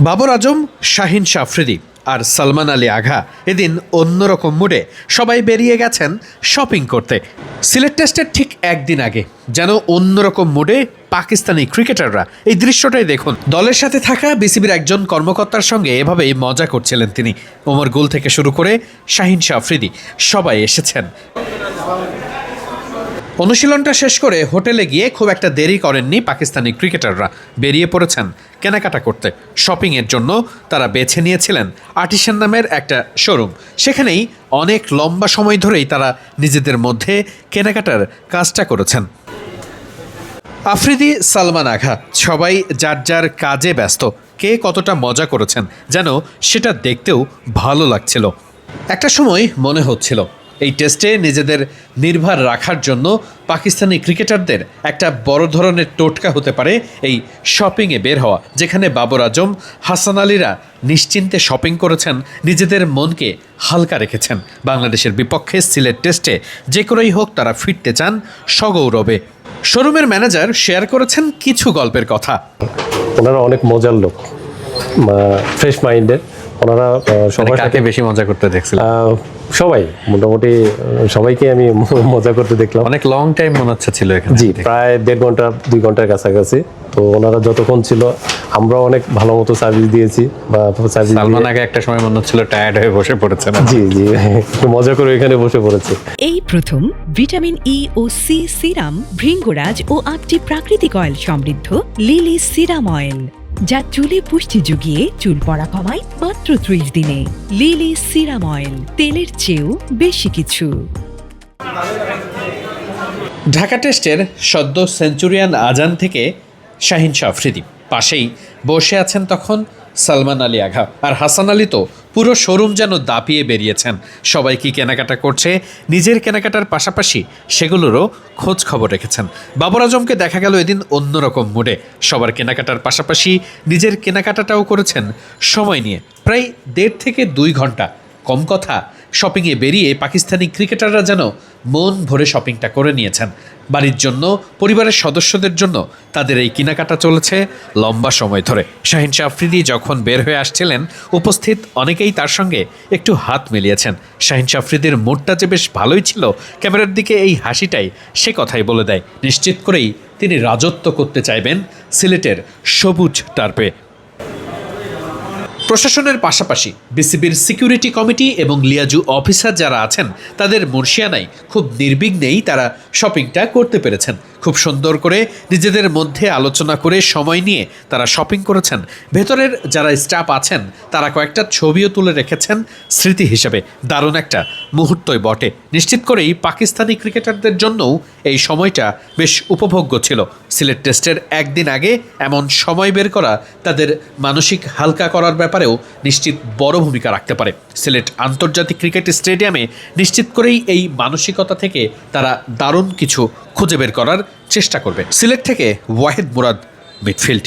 বাবর আজম, শাহিন আফ্রিদি আর সালমান আলী আঘা এদিন অন্যরকম মুডে সবাই বেরিয়ে গেছেন শপিং করতে। সিলেট টেস্টের ঠিক একদিন আগে যেন অন্যরকম মুডে পাকিস্তানি ক্রিকেটাররা। এই দৃশ্যটাই দেখুন। দলের সাথে থাকা বিসিবির একজন কর্মকর্তার সঙ্গে এভাবেই মজা করছিলেন তিনি। ওমর গুল থেকে শুরু করে শাহিন আফ্রিদি সবাই এসেছেন। অনুশীলনটা শেষ করে হোটেলে গিয়ে খুব একটা দেরি করেননি পাকিস্তানি ক্রিকেটাররা। বেরিয়ে পড়েছেন কেনাকাটা করতে। শপিংয়ের জন্য তারা বেছে নিয়েছিলেন আর্টিসান নামের একটা শোরুম। সেখানেই অনেক লম্বা সময় ধরেই তারা নিজেদের মধ্যে কেনাকাটার কাজটা করেছেন। আফ্রিদি, সালমান আঘা সবাই যার যার কাজে ব্যস্ত। কে কতটা মজা করেছেন যেন সেটা দেখতেও ভালো লাগছিল। একটা সময় মনে হচ্ছিল এই টেস্টে নিজেদের নির্ভর রাখার জন্য পাকিস্তানি ক্রিকেটারদের একটা বড় ধরনের টোটকা হতে পারে এই শপিংয়ে বের হওয়া, যেখানে বাবর আজম, হাসান আলীরা নিশ্চিন্তে শপিং করেছেন, নিজেদের মনকে হালকা রেখেছেন। বাংলাদেশের বিপক্ষে সিলেট টেস্টে যে করেই হোক তারা ফিরতে চান সগৌরবে। শোরুমের ম্যানেজার শেয়ার করেছেন কিছু গল্পের কথা। ওনারা অনেক মজার লোক, ফ্রেশ মাইন্ডের। ওনারা সবার সাথে বেশি মজা করতে দেখছিলাম। সবাই মোটামুটি সবাইকে আমি মজা করতে দেখলাম। অনেক লং টাইম মনে হচ্ছে ছিল এখানে। জি, প্রায় 1.5 ঘন্টা 2 ঘন্টার কাছাকাছি। তো ওনারা যতক্ষণ ছিল আমরা অনেক ভালো মতো সার্ভিস দিয়েছি বা সার্ভিস। সালমান আগে একটা সময় মনে হচ্ছিল টায়ার্ড হয়ে বসে পড়েছে। জি জি, একটু মজা করে এখানে বসে পড়েছে। এই প্রথম ভিটামিন ই ও সি সিরাম, ভৃঙ্গরাজ ও 8টি প্রাকৃতিক অয়েল সমৃদ্ধ লিলি সিরাম অয়েল, যা চুলে পুষ্টি জুগিয়ে চুল পড়া কমায় মাত্র 30 দিনে। লিলি সিরাম অয়েল, তেলের চেয়েও বেশি কিছু। ঢাকা টেস্টের সদ্য সেঞ্চুরিয়ান আজান থেকে শাহিন আফ্রিদি, পাশেই বসে আছেন তখন সালমান আলী আঘা আর হাসান আলী। তো পুরো শোরুম যেন দাপিয়ে বেরিয়েছেন। সবাই কি কেনাকাটা করছে, নিজের কেনাকাটার পাশাপাশি সেগুলোরও খোঁজ খবর রেখেছেন। বাবর আজমকে দেখা গেল এদিন অন্যরকম মুডে। সবার কেনাকাটার পাশাপাশি নিজের কেনাকাটাটাও করেছেন সময় নিয়ে। প্রায় 1.5 থেকে 2 ঘন্টা। কম কথা, শপিংয়ে বেরিয়ে পাকিস্তানি ক্রিকেটাররা যেন মন ভরে শপিংটা করে নিয়েছেন। বাড়ির জন্য, পরিবারের সদস্যদের জন্য তাদের এই কেনাকাটা চলেছে লম্বা সময় ধরে। শাহিন আফ্রিদি যখন বের হয়ে আসছিলেন, উপস্থিত অনেকেই তার সঙ্গে একটু হাত মিলিয়েছেন। শাহিন আফ্রিদির মুডটা যে বেশ ভালোই ছিল, ক্যামেরার দিকে এই হাসিটাই সে কথাই বলে দেয়। নিশ্চিত করেই তিনি রাজত্ব করতে চাইবেন সিলেটের সবুজ টার্পে। প্রশাসনের পাশাপাশি বিসিবির সিকিউরিটি কমিটি এবং লিয়াজু অফিসার যারা আছেন তাদের মুর্শিয়ানায় খুব নির্বিঘ্নেই তারা শপিংটা করতে পেরেছেন। খুব সুন্দর করে নিজেদের মধ্যে আলোচনা করে সময় নিয়ে তারা শপিং করেছেন। ভেতরের যারা স্টাফ আছেন তারা কয়েকটা ছবিও তুলে রেখেছেন স্মৃতি হিসেবে। দারুণ একটা মুহূর্তই বটে। নিশ্চিত করেই পাকিস্তানি ক্রিকেটারদের জন্যও এই সময়টা বেশ উপভোগ্য ছিল। সিলেট টেস্টের একদিন আগে এমন সময় বের করা তাদের মানসিক হালকা করার ব্যাপারেও নিশ্চিত বড় ভূমিকা রাখতে পারে। সিলেট আন্তর্জাতিক ক্রিকেট স্টেডিয়ামে নিশ্চিত করেই এই মানসিকতা থেকে তারা দারুণ কিছু খুঁজে বের করার চেষ্টা করবে। সিলেট থেকে ওয়াহিদ মুরাদ, মিডফিল্ড।